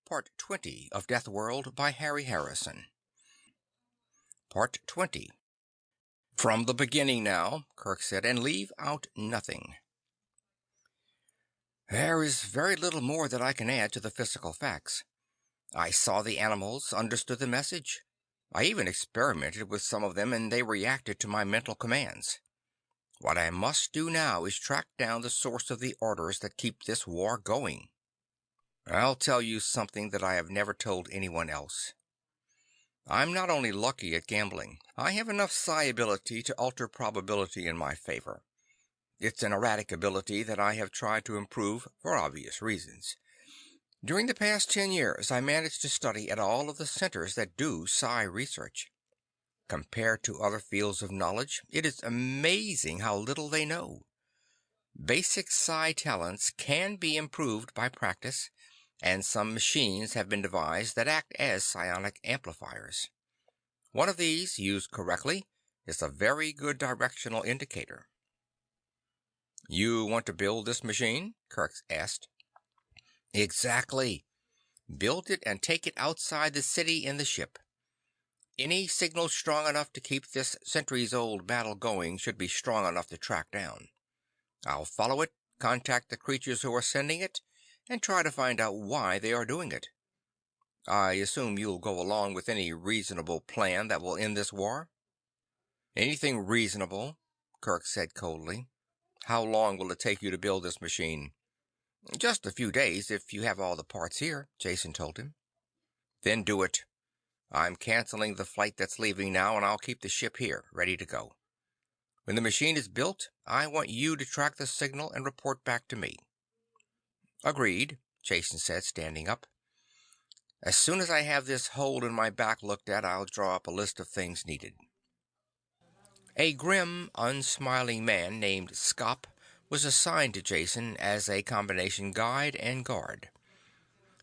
Part 20 of Deathworld by Harry Harrison. Part 20. From the beginning now, Kirk said, and leave out nothing. There is very little more that I can add to the physical facts. I saw the animals, understood the message. I even experimented with some of them and they reacted to my mental commands. What I must do now is track down the source of the orders that keep this war going. I'll tell you something that I have never told anyone else. I'm not only lucky at gambling, I have enough psi ability to alter probability in my favor. It's an erratic ability that I have tried to improve for obvious reasons. During the past 10 years, I managed to study at all of the centers that do psi research. Compared to other fields of knowledge, it is amazing how little they know. Basic psi talents can be improved by practice, and some machines have been devised that act as psionic amplifiers. One of these, used correctly, is a very good directional indicator. "You want to build this machine?" Kirk asked. "Exactly. Build it and take it outside the city in the ship. Any signal strong enough to keep this centuries-old battle going should be strong enough to track down. I'll follow it, contact the creatures who are sending it, and try to find out why they are doing it. I assume you'll go along with any reasonable plan that will end this war?" "Anything reasonable," Kirk said coldly. "How long will it take you to build this machine?" "Just a few days, if you have all the parts here," Jason told him. "Then do it. I'm canceling the flight that's leaving now, and I'll keep the ship here, ready to go. When the machine is built, I want you to track the signal and report back to me." "Agreed," Jason said, standing up. "As soon as I have this hole in my back looked at, I'll draw up a list of things needed." A grim, unsmiling man named Skop was assigned to Jason as a combination guide and guard.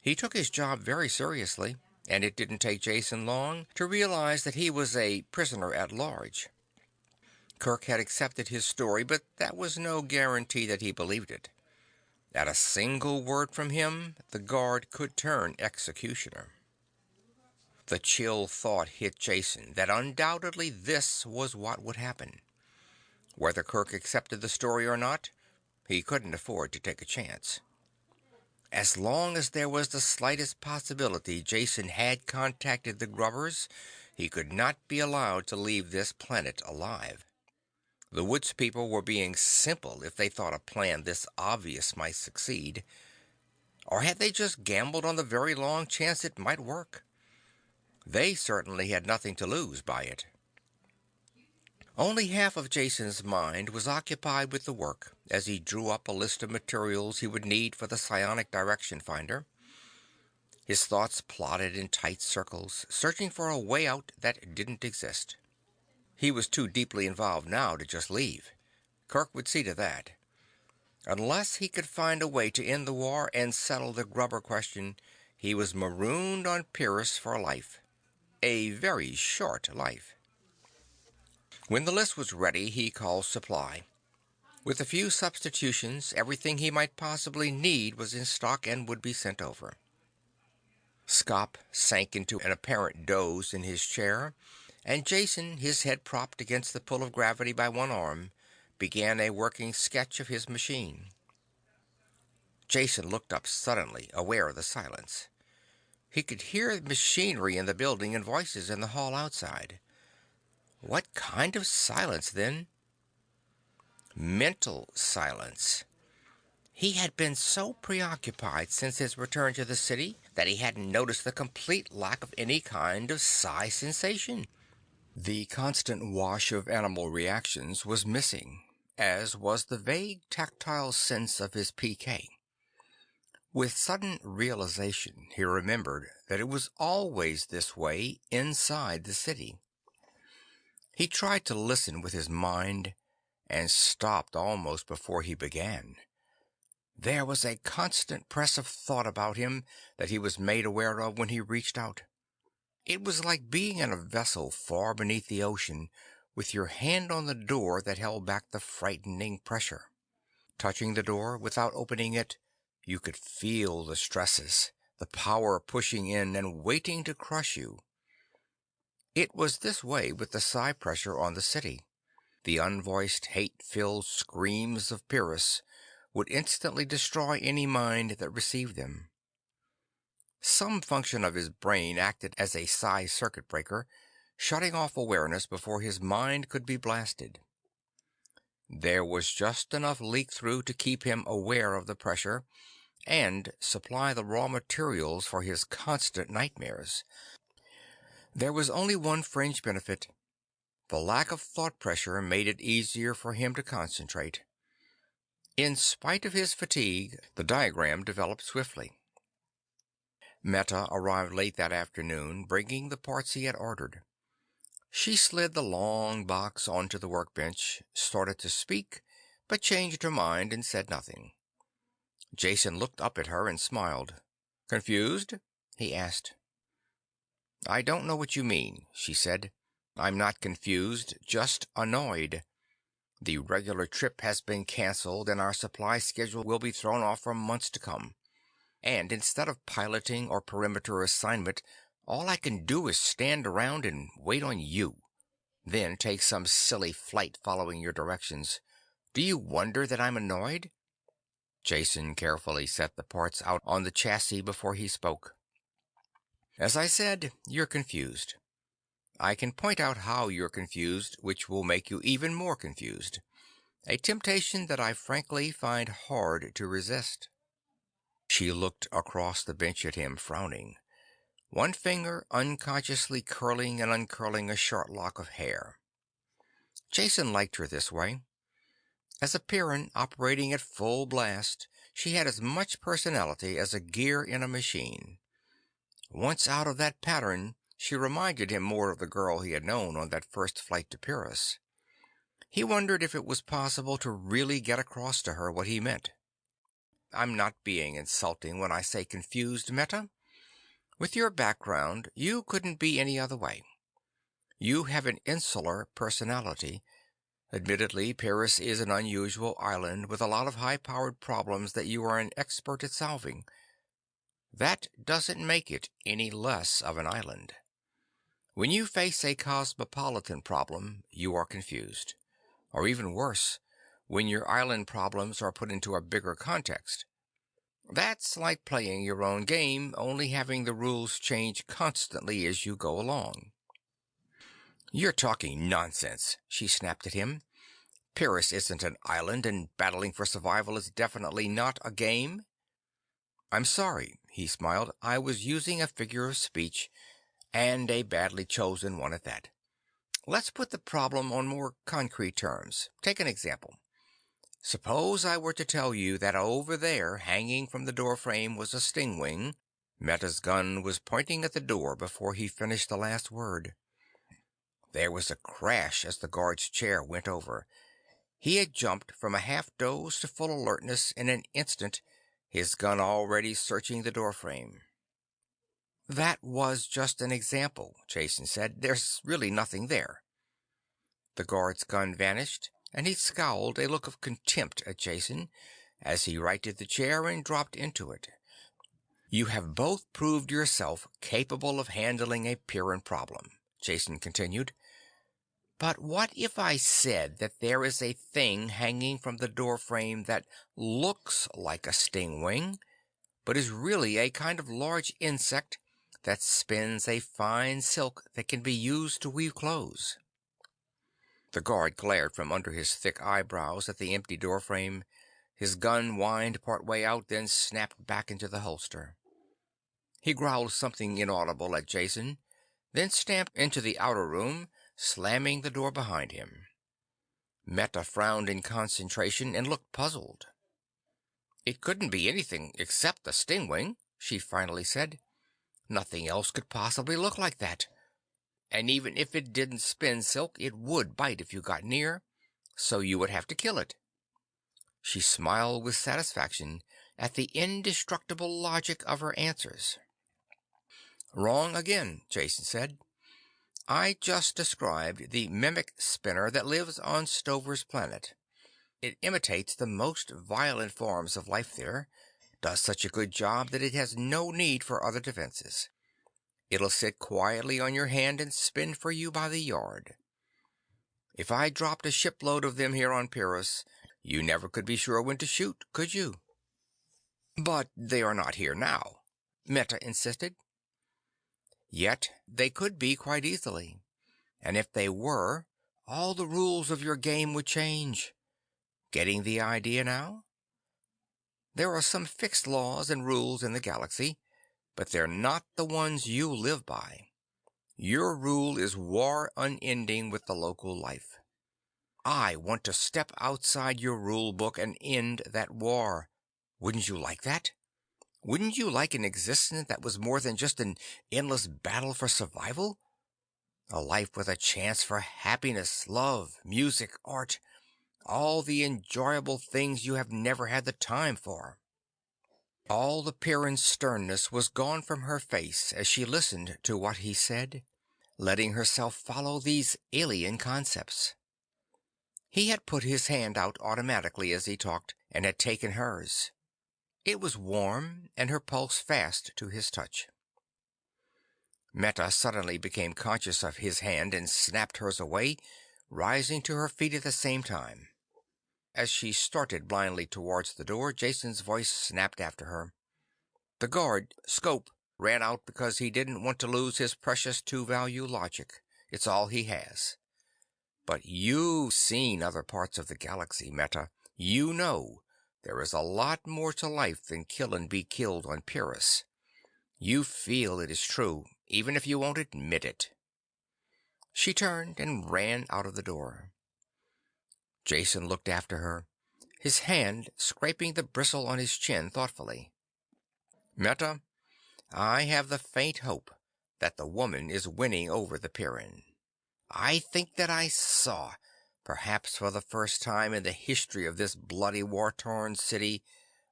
He took his job very seriously, and it didn't take Jason long to realize that he was a prisoner at large. Kirk had accepted his story, but that was no guarantee that he believed it. At a single word from him, the guard could turn executioner. The chill thought hit Jason that undoubtedly this was what would happen. Whether Kirk accepted the story or not, he couldn't afford to take a chance. As long as there was the slightest possibility Jason had contacted the grubbers, he could not be allowed to leave this planet alive. The Woods people were being simple if they thought a plan this obvious might succeed. Or had they just gambled on the very long chance it might work? They certainly had nothing to lose by it. Only half of Jason's mind was occupied with the work as he drew up a list of materials he would need for the psionic direction finder. His thoughts plodded in tight circles, searching for a way out that didn't exist. He was too deeply involved now to just leave. Kirk would see to that. Unless he could find a way to end the war and settle the grubber question, he was marooned on Pyrrus for life. A very short life. When the list was ready, he called supply. With a few substitutions, everything he might possibly need was in stock and would be sent over. Skop sank into an apparent doze in his chair, and Jason, his head propped against the pull of gravity by one arm, began a working sketch of his machine. Jason looked up suddenly, aware of the silence. He could hear machinery in the building and voices in the hall outside. What kind of silence, then? Mental silence. He had been so preoccupied since his return to the city that he hadn't noticed the complete lack of any kind of psi sensation. The constant wash of animal reactions was missing, as was the vague tactile sense of his PK. With sudden realization, he remembered that it was always this way inside the city. He tried to listen with his mind, and stopped almost before he began. There was a constant press of thought about him that he was made aware of when he reached out. It was like being in a vessel far beneath the ocean, with your hand on the door that held back the frightening pressure. Touching the door, without opening it, you could feel the stresses, the power pushing in and waiting to crush you. It was this way with the psi pressure on the city. The unvoiced, hate-filled screams of Pyrrus would instantly destroy any mind that received them. Some function of his brain acted as a psi circuit breaker, shutting off awareness before his mind could be blasted. There was just enough leak through to keep him aware of the pressure and supply the raw materials for his constant nightmares. There was only one fringe benefit. The lack of thought pressure made it easier for him to concentrate. In spite of his fatigue, the diagram developed swiftly. Meta arrived late that afternoon, bringing the parts he had ordered. She slid the long box onto the workbench, started to speak, but changed her mind and said nothing. Jason looked up at her and smiled. "Confused?" he asked. "I don't know what you mean," she said. "I'm not confused, just annoyed. The regular trip has been cancelled and our supply schedule will be thrown off for months to come. And instead of piloting or perimeter assignment, all I can do is stand around and wait on you. Then take some silly flight following your directions. Do you wonder that I'm annoyed?" Jason carefully set the parts out on the chassis before he spoke. "As I said, you're confused. I can point out how you're confused, which will make you even more confused. A temptation that I frankly find hard to resist." She looked across the bench at him, frowning, one finger unconsciously curling and uncurling a short lock of hair. Jason liked her this way. As a Pyrran operating at full blast, she had as much personality as a gear in a machine. Once out of that pattern, she reminded him more of the girl he had known on that first flight to Pyrrus. He wondered if it was possible to really get across to her what he meant. "I'm not being insulting when I say confused, Meta. With your background, you couldn't be any other way. You have an insular personality. Admittedly, Pyrrus is an unusual island with a lot of high-powered problems that you are an expert at solving. That doesn't make it any less of an island. When you face a cosmopolitan problem, you are confused. Or even worse, when your island problems are put into a bigger context. That's like playing your own game, only having the rules change constantly as you go along." "You're talking nonsense," she snapped at him. "Pyrrus isn't an island, and battling for survival is definitely not a game." "I'm sorry," he smiled. "I was using a figure of speech, and a badly chosen one at that. Let's put the problem on more concrete terms. Take an example. Suppose I were to tell you that over there, hanging from the doorframe, was a stingwing." Meta's gun was pointing at the door before he finished the last word. There was a crash as the guard's chair went over. He had jumped from a half-doze to full alertness in an instant, his gun already searching the doorframe. "That was just an example," Jason said. "There's really nothing there." The guard's gun vanished, and he scowled a look of contempt at Jason as he righted the chair and dropped into it. "You have both proved yourself capable of handling a Pyrran problem," Jason continued. "But what if I said that there is a thing hanging from the doorframe that looks like a stingwing, but is really a kind of large insect that spins a fine silk that can be used to weave clothes?" The guard glared from under his thick eyebrows at the empty doorframe. His gun whined part way out, then snapped back into the holster. He growled something inaudible at Jason, then stamped into the outer room, slamming the door behind him. Meta frowned in concentration and looked puzzled. "It couldn't be anything except the stingwing," she finally said. "Nothing else could possibly look like that. And even if it didn't spin silk, it would bite if you got near, so you would have to kill it." She smiled with satisfaction at the indestructible logic of her answers. "Wrong again," Jason said. "I just described the mimic spinner that lives on Stover's planet. It imitates the most violent forms of life there, does such a good job that it has no need for other defenses. It'll sit quietly on your hand and spin for you by the yard. If I dropped a shipload of them here on Pyrrus, you never could be sure when to shoot, could you?" "But they are not here now," Meta insisted. "Yet they could be quite easily. And if they were, all the rules of your game would change. Getting the idea now? There are some fixed laws and rules in the galaxy, but they're not the ones you live by. Your rule is war unending with the local life. I want to step outside your rule book and end that war. Wouldn't you like that? Wouldn't you like an existence that was more than just an endless battle for survival? A life with a chance for happiness, love, music, art, all the enjoyable things you have never had the time for." All the Pyrran sternness was gone from her face as she listened to what he said, letting herself follow these alien concepts. He had put his hand out automatically as he talked, and had taken hers. It was warm, and her pulse fast to his touch. Meta suddenly became conscious of his hand and snapped hers away, rising to her feet at the same time. As she started blindly towards the door, Jason's voice snapped after her. "The guard, Scope, ran out because he didn't want to lose his precious two-value logic. It's all he has. But you've seen other parts of the galaxy, Meta. You know there is a lot more to life than kill and be killed on Pyrrus. You feel it is true, even if you won't admit it." She turned and ran out of the door. Jason looked after her, his hand scraping the bristle on his chin thoughtfully. "Meta, I have the faint hope that the woman is winning over the Pyrran. I think that I saw, perhaps for the first time in the history of this bloody war-torn city,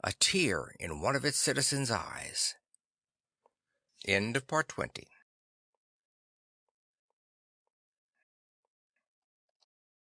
a tear in one of its citizens' eyes." End of Part 20.